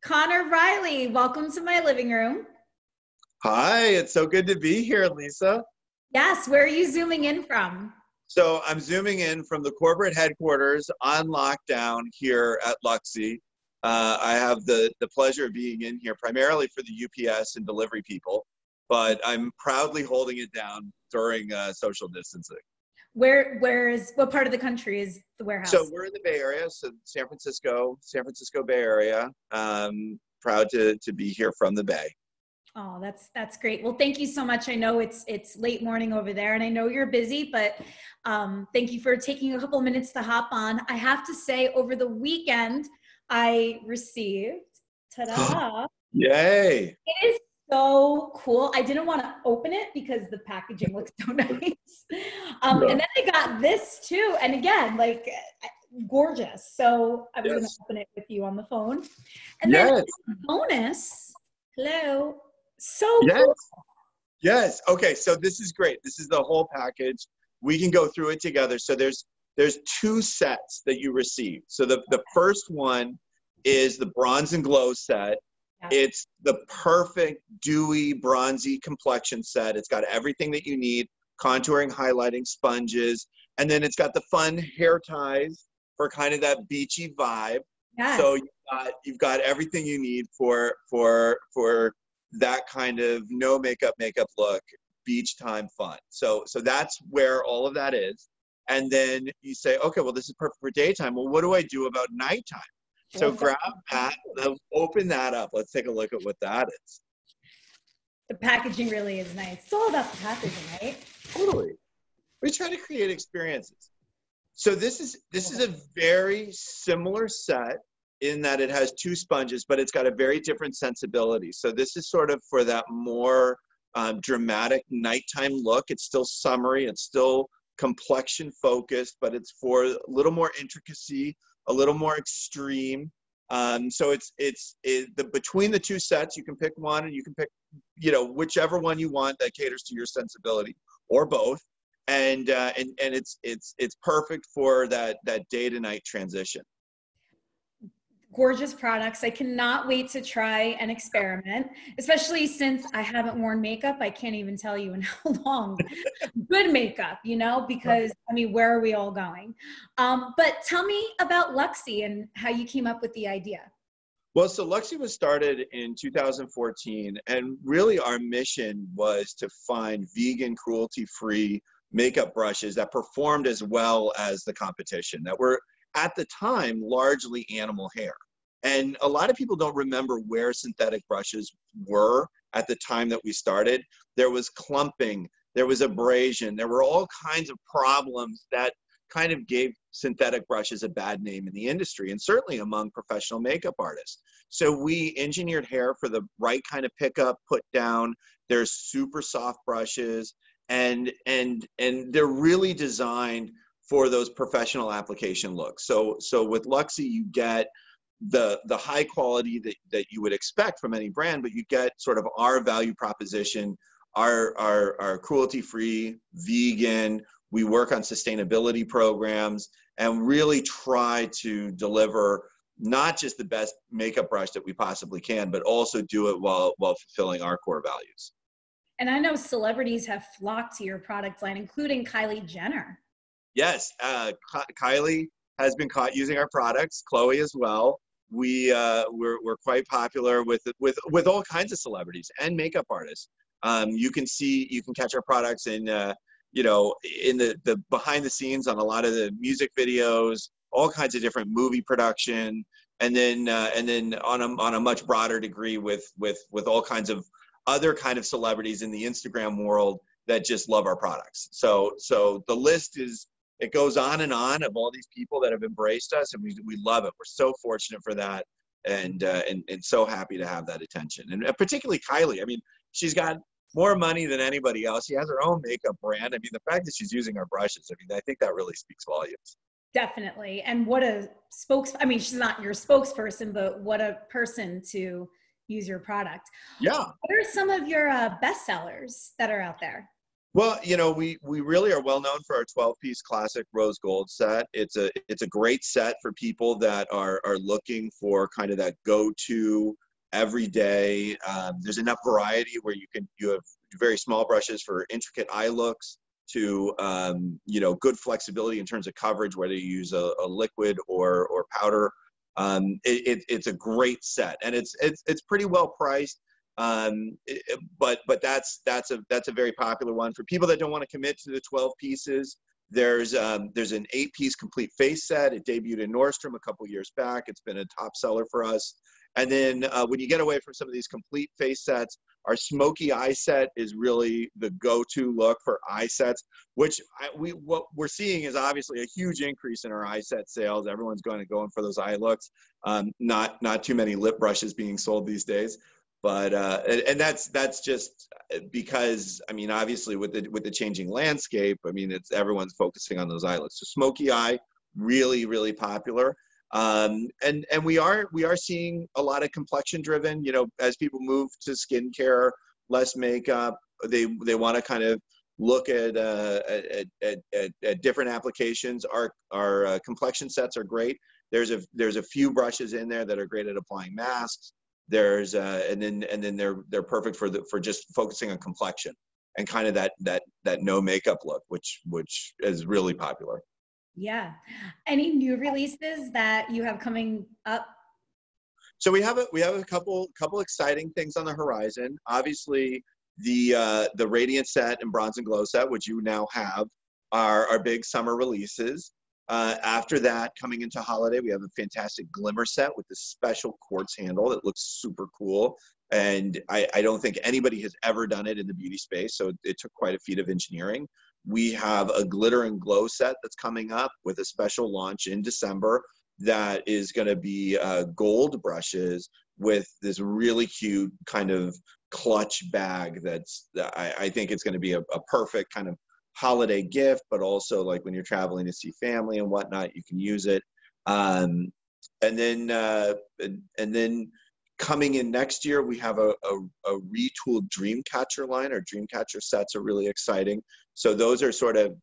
Conor Riley, welcome to my living room. Hi, it's so good to be here, Lisa. Yes, where are you zooming in from? So I'm zooming in from the corporate headquarters on lockdown here at Luxie. I have the pleasure of being in here primarily for the UPS and delivery people, but I'm proudly holding it down during social distancing. What part of the country is the So warehouse? we're in the Bay Area, so San Francisco Bay Area. Proud to be here from the Bay. Oh, that's great. Well, thank you so much. I know it's late morning over there, and I know you're busy, but thank you for taking a couple of minutes to hop on. I have to say, over the weekend, I received, ta-da! Yay! It is so cool. I didn't want to open it because the packaging looks so nice. Yeah. And then I got this too. And again, like gorgeous. So I was going to Yes. open it with you on the phone. And then Yes. bonus, hello, so Yes. cool. Yes. Okay. So this is great. This is the whole package. We can go through it together. So there's two sets that you receive. So the first one is the bronze and glow set. Yes. It's the perfect dewy bronzy complexion set. It's got everything that you need: contouring, highlighting, sponges, and then it's got the fun hair ties for kind of that beachy vibe. Yes. So you've got everything you need for that kind of no makeup look, beach time fun. So that's where all of that is. And then you say, okay, well, this is perfect for daytime. Well, what do I do about nighttime? So What's that? grab that, open that up. Let's take a look at what that is. The packaging really is nice. It's all about the packaging, right? Totally. We try to create experiences. So this is a very similar set in that it has two sponges, but it's got a very different sensibility. So this is sort of for that more dramatic nighttime look. It's still summery, it's still complexion focused, but it's for a little more intricacy, a little more extreme. So between the two sets, you can pick one, and you can pick whichever one you want that caters to your sensibility, or both. And it's perfect for that day to night transition. Gorgeous products. I cannot wait to try and experiment, especially since I haven't worn makeup. I can't even tell you in how long. Good makeup, because I mean, where are we all going? But tell me about Luxie and how you came up with the idea. Well, so Luxie was started in 2014, and really our mission was to find vegan, cruelty-free makeup brushes that performed as well as the competition, that were at the time largely animal hair. And a lot of people don't remember where synthetic brushes were at the time that we started. There was clumping, there was abrasion, there were all kinds of problems that kind of gave synthetic brushes a bad name in the industry, and certainly among professional makeup artists. So we engineered hair for the right kind of pickup, put down. There's super soft brushes, and they're really designed for those professional application looks. So with Luxie, you get the high quality that you would expect from any brand, but you get sort of our value proposition, our cruelty-free, vegan. We work on sustainability programs and really try to deliver not just the best makeup brush that we possibly can, but also do it while fulfilling our core values. And I know celebrities have flocked to your product line, including Kylie Jenner. Yes, Kylie has been caught using our products. Chloe as well. We're quite popular with all kinds of celebrities and makeup artists. You can catch our products in in the behind the scenes on a lot of the music videos, all kinds of different movie production, and then on a much broader degree with all kinds of other kind of celebrities in the Instagram world that just love our products. So the list it goes on and on of all these people that have embraced us, and we love it. We're so fortunate for that, and so happy to have that attention. And particularly Kylie. I mean, she's got more money than anybody else. She has her own makeup brand. I mean, the fact that she's using our brushes, I mean, I think that really speaks volumes. Definitely. And what a I mean, she's not your spokesperson, but what a person to use your product. Yeah. What are some of your best sellers that are out there? Well, we really are well known for our 12-piece classic rose gold set. It's a great set for people that are looking for kind of that go-to every day. There's enough variety where you have very small brushes for intricate eye looks to good flexibility in terms of coverage, whether you use a liquid or powder. It's a great set, and it's pretty well priced. But that's a very popular one for people that don't want to commit to the 12 pieces. There's an 8-piece complete face set. It debuted in Nordstrom a couple years back. It's been a top seller for us. And then when you get away from some of these complete face sets, our smoky eye set is really the go-to look for eye sets, which what we're seeing is obviously a huge increase in our eye set sales. Everyone's going for those eye looks. Not too many lip brushes being sold these days. But and that's just because, I mean, obviously with the changing landscape, I mean, everyone's focusing on those eye looks. So smoky eye, really, really popular. And we are seeing a lot of complexion driven, as people move to skincare, less makeup, they want to kind of look at different applications. Our complexion sets are great. There's a few brushes in there that are great at applying masks. There's and then they're perfect for just focusing on complexion and kind of that no makeup look, which is really popular. Yeah. Any new releases that you have coming up? So we have a couple exciting things on the horizon. Obviously, the Radiant set and Bronze and Glow set, which you now have, are our big summer releases. After that, coming into holiday, we have a fantastic Glimmer set with this special quartz handle that looks super cool. And I don't think anybody has ever done it in the beauty space, so it took quite a feat of engineering. We have a Glitter and Glow set that's coming up with a special launch in December that is going to be gold brushes with this really cute kind of clutch bag I think it's going to be a perfect kind of holiday gift, but also like when you're traveling to see family and whatnot, you can use it. And then coming in next year, we have a retooled Dreamcatcher line. Our Dreamcatcher sets are really exciting. So those are sort of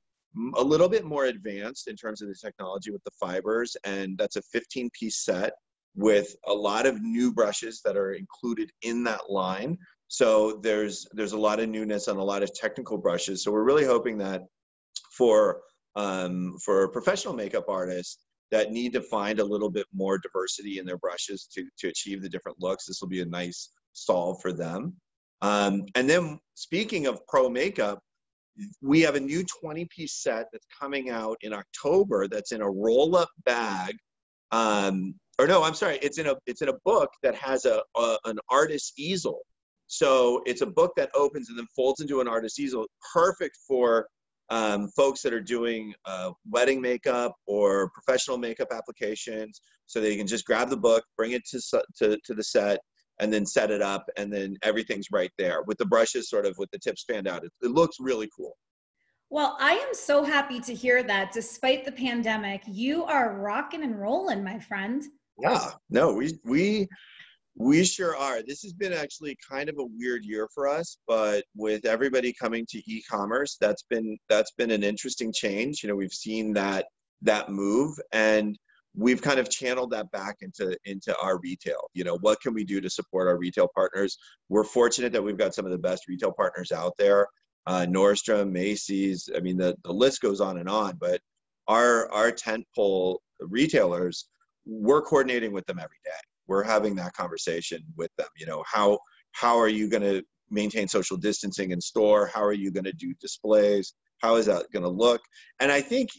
a little bit more advanced in terms of the technology with the fibers, and that's a 15-piece set with a lot of new brushes that are included in that line. So there's a lot of newness on a lot of technical brushes. So we're really hoping that for professional makeup artists that need to find a little bit more diversity in their brushes to achieve the different looks, this will be a nice solve for them. And then speaking of pro makeup, we have a new 20-piece set that's coming out in October that's in a roll-up bag. Or no, I'm sorry, it's in a book that has an artist's easel. So it's a book that opens and then folds into an artist's easel, perfect for folks that are doing wedding makeup or professional makeup applications. So they can just grab the book, bring it to the set, and then set it up, and then everything's right there with the brushes sort of with the tips fanned out. It looks really cool. Well, I am so happy to hear that despite the pandemic, you are rocking and rolling, my friend. Yeah, no, we sure are. This has been actually kind of a weird year for us, but with everybody coming to e-commerce, that's been an interesting change. We've seen that move, and we've kind of channeled that back into our retail. What can we do to support our retail partners? We're fortunate that we've got some of the best retail partners out there. Nordstrom, Macy's, I mean, the list goes on and on, but our tentpole retailers, we're coordinating with them every day. We're having that conversation with them. How are you going to maintain social distancing in store? How are you going to do displays? How is that going to look? And I think,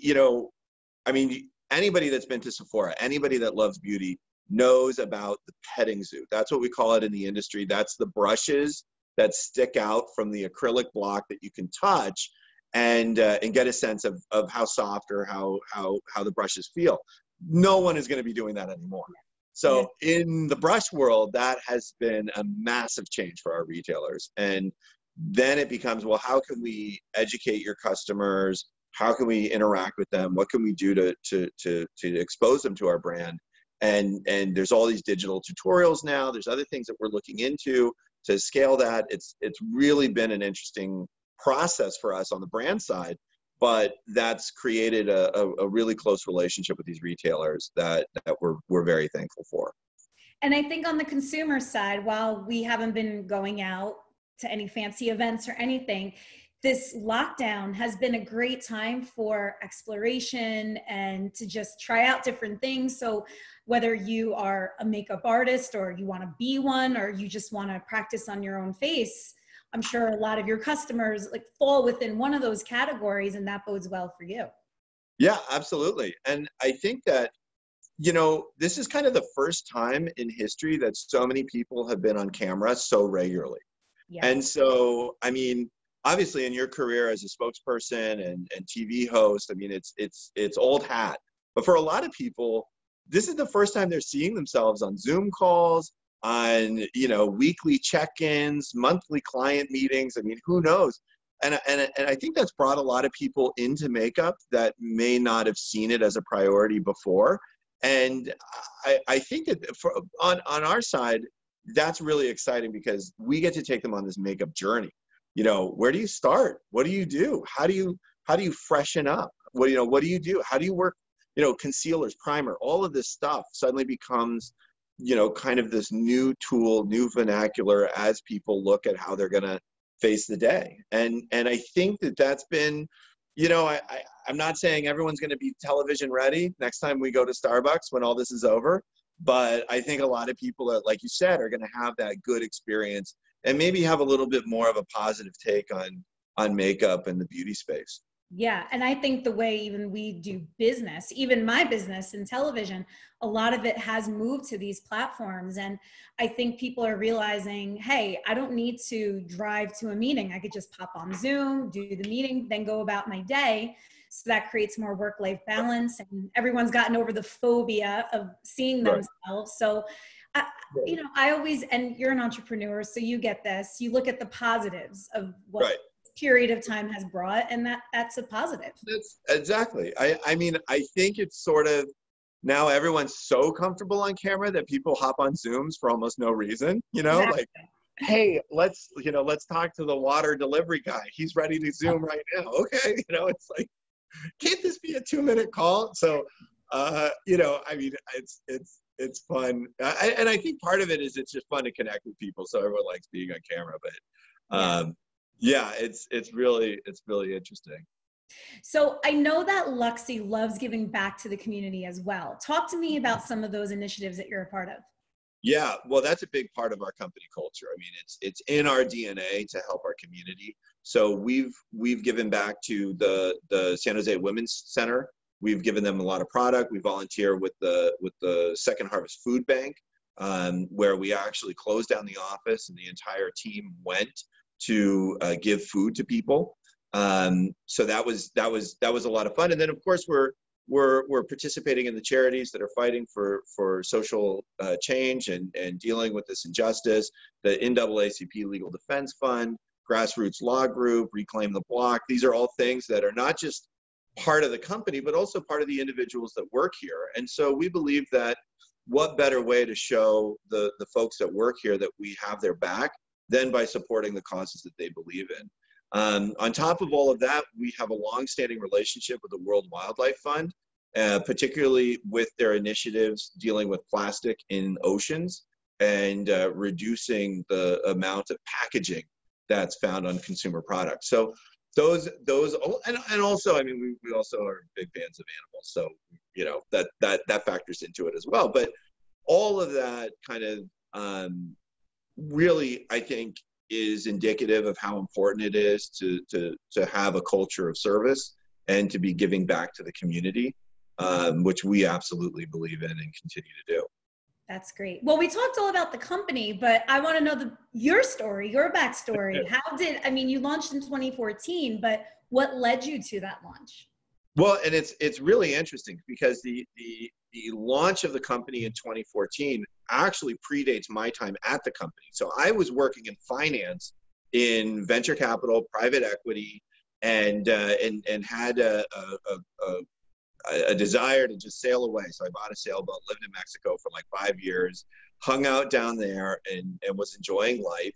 I mean, anybody that's been to Sephora, anybody that loves beauty knows about the petting zoo. That's what we call it in the industry. That's the brushes that stick out from the acrylic block that you can touch and get a sense of how soft or how the brushes feel. No one is going to be doing that anymore. So in the brush world, that has been a massive change for our retailers. And then it becomes, well, how can we educate your customers? How can we interact with them? What can we do to expose them to our brand? And there's all these digital tutorials now. There's other things that we're looking into to scale that. It's really been an interesting process for us on the brand side, but that's created a really close relationship with these retailers that we're very thankful for. And I think on the consumer side, while we haven't been going out to any fancy events or anything, this lockdown has been a great time for exploration and to just try out different things. So whether you are a makeup artist or you want to be one, or you just want to practice on your own face, I'm sure a lot of your customers like fall within one of those categories, and that bodes well for you. Yeah, absolutely. And I think that, this is kind of the first time in history that so many people have been on camera so regularly. Yeah. And so, I mean, obviously in your career as a spokesperson and TV host, I mean, it's old hat. But for a lot of people, this is the first time they're seeing themselves on Zoom calls, on, weekly check-ins, monthly client meetings. I mean, who knows? And I think that's brought a lot of people into makeup that may not have seen it as a priority before. And I think that on our side, that's really exciting because we get to take them on this makeup journey. Where do you start? What do you do? How do you freshen up? What do you do? How do you work? Concealers, primer, all of this stuff suddenly becomes, kind of this new tool, new vernacular as people look at how they're going to face the day. And I think that that's been, I'm not saying everyone's going to be television ready next time we go to Starbucks when all this is over. But I think a lot of people, like you said, are going to have that good experience and maybe have a little bit more of a positive take on makeup and the beauty space. Yeah. And I think the way even we do business, even my business in television, a lot of it has moved to these platforms. And I think people are realizing, hey, I don't need to drive to a meeting. I could just pop on Zoom, do the meeting, then go about my day. So that creates more work-life balance. And everyone's gotten over the phobia of seeing themselves. So, I always, and you're an entrepreneur, so you get this, you look at the positives of what period of time has brought, and that's a positive. That's exactly. I mean, I think it's sort of now everyone's so comfortable on camera that people hop on Zooms for almost no reason, Exactly. like, hey, let's talk to the water delivery guy. He's ready to Zoom right now. Okay. It's like, can't this be a 2-minute call? So, I mean, it's fun. And I think part of it is it's just fun to connect with people. So everyone likes being on camera, but, yeah, it's really interesting. So I know that Luxie loves giving back to the community as well. Talk to me about some of those initiatives that you're a part of. Yeah, well, that's a big part of our company culture. I mean, it's in our DNA to help our community. So we've given back to the San Jose Women's Center. We've given them a lot of product. We volunteer with the Second Harvest Food Bank, where we actually closed down the office and the entire team went to give food to people. So that was a lot of fun. And then of course we're participating in the charities that are fighting for social change and dealing with this injustice. The NAACP Legal Defense Fund, Grassroots Law Group, Reclaim the Block. These are all things that are not just part of the company, but also part of the individuals that work here. And so we believe that what better way to show the folks that work here that we have their back than by supporting the causes that they believe in. On top of all of that, we have a long-standing relationship with the World Wildlife Fund, particularly with their initiatives dealing with plastic in oceans and reducing the amount of packaging that's found on consumer products. So those, and also, I mean, we also are big fans of animals, so that factors into it as well. But all of that kind of really, I think, is indicative of how important it is to have a culture of service and to be giving back to the community, which we absolutely believe in and continue to do. That's great. Well, we talked all about the company, but I want to know your story, your backstory. You launched in 2014, but what led you to that launch? Well, and it's really interesting because the launch of the company in 2014 actually predates my time at the company. So I was working in finance, in venture capital, private equity, and had a desire to just sail away. So I bought a sailboat, lived in Mexico for like 5 years, hung out down there and was enjoying life.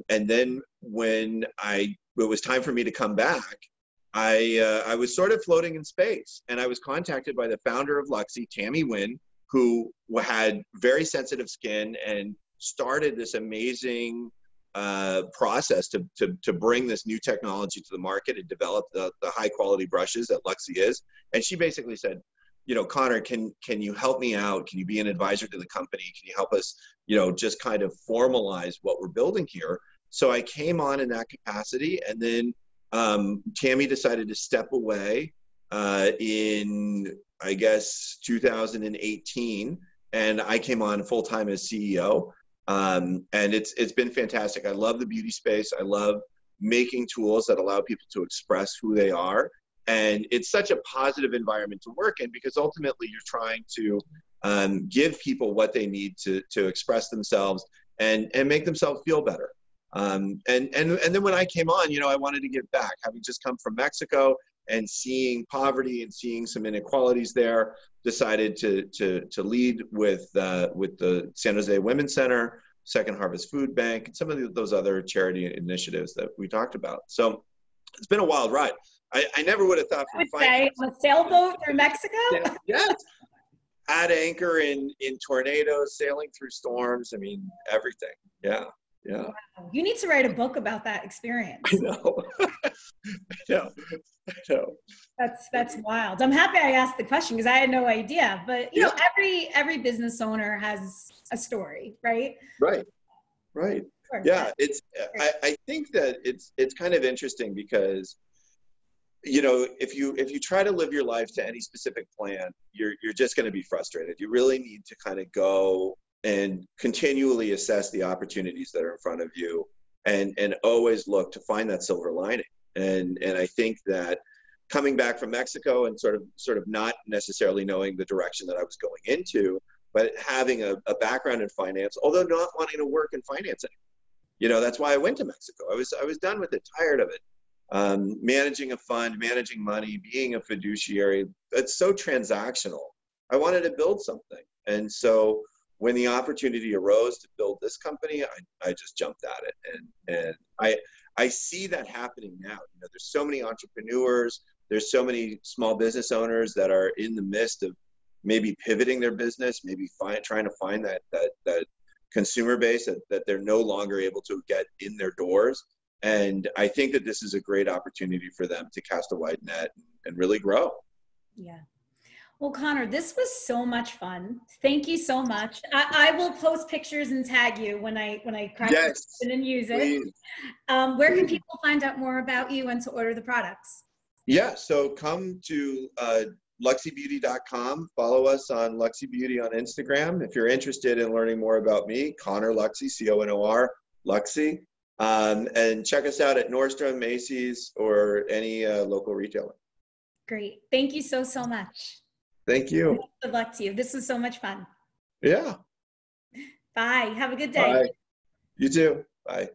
And then when I it was time for me to come back, I was sort of floating in space, and I was contacted by the founder of Luxie, Tammy Wynn, who had very sensitive skin and started this amazing process to bring this new technology to the market and develop the high quality brushes that Luxie is. And she basically said, you know, Conor, can you help me out? Can you be an advisor to the company? Can you help us, you know, just kind of formalize what we're building here? So I came on in that capacity, and then Tammy decided to step away in, I guess, 2018, and I came on full time as CEO. And it's been fantastic. I love the beauty space. I love making tools that allow people to express who they are. And it's such a positive environment to work in, because ultimately you're trying to give people what they need to express themselves and make themselves feel better. And then when I came on, you know, I wanted to give back, having just come from Mexico and seeing poverty and seeing some inequalities there. Decided to lead with the San Jose Women's Center, Second Harvest Food Bank, and some of those other charity initiatives that we talked about. So it's been a wild ride. I never would have thought. I would say on a sailboat through Mexico. Yes. At anchor in tornadoes, sailing through storms. I mean, everything. Yeah. Yeah. Wow. You need to write a book about that experience. I know. I know. That's wild. I'm happy I asked the question, because I had no idea. But you know, every business owner has a story, right? Right. Sure. Yeah. I think that it's kind of interesting, because, you know, if you try to live your life to any specific plan, you're just going to be frustrated. You really need to kind of go and continually assess the opportunities that are in front of you, and always look to find that silver lining. And I think that coming back from Mexico and sort of not necessarily knowing the direction that I was going into, but having a background in finance, although not wanting to work in finance anymore. You know, that's why I went to Mexico. I was done with it, tired of it. Managing a fund, managing money, being a fiduciary, it's so transactional. I wanted to build something. And so when the opportunity arose to build this company, I just jumped at it. And I see that happening now. You know, there's so many entrepreneurs, there's so many small business owners that are in the midst of maybe pivoting their business, maybe trying to find that consumer base that they're no longer able to get in their doors. And I think that this is a great opportunity for them to cast a wide net and really grow. Yeah. Well, Conor, this was so much fun. Thank you so much. I will post pictures and tag you when I practice and use it. Please. Where can people find out more about you and to order the products? Yeah, so come to luxiebeauty.com. Follow us on Luxie Beauty on Instagram. If you're interested in learning more about me, Conor Luxie, C-O-N-O-R, Luxie. And check us out at Nordstrom, Macy's, or any local retailer. Great. Thank you so much. Thank you. Good luck to you. This was so much fun. Yeah. Bye. Have a good day. Bye. You too. Bye.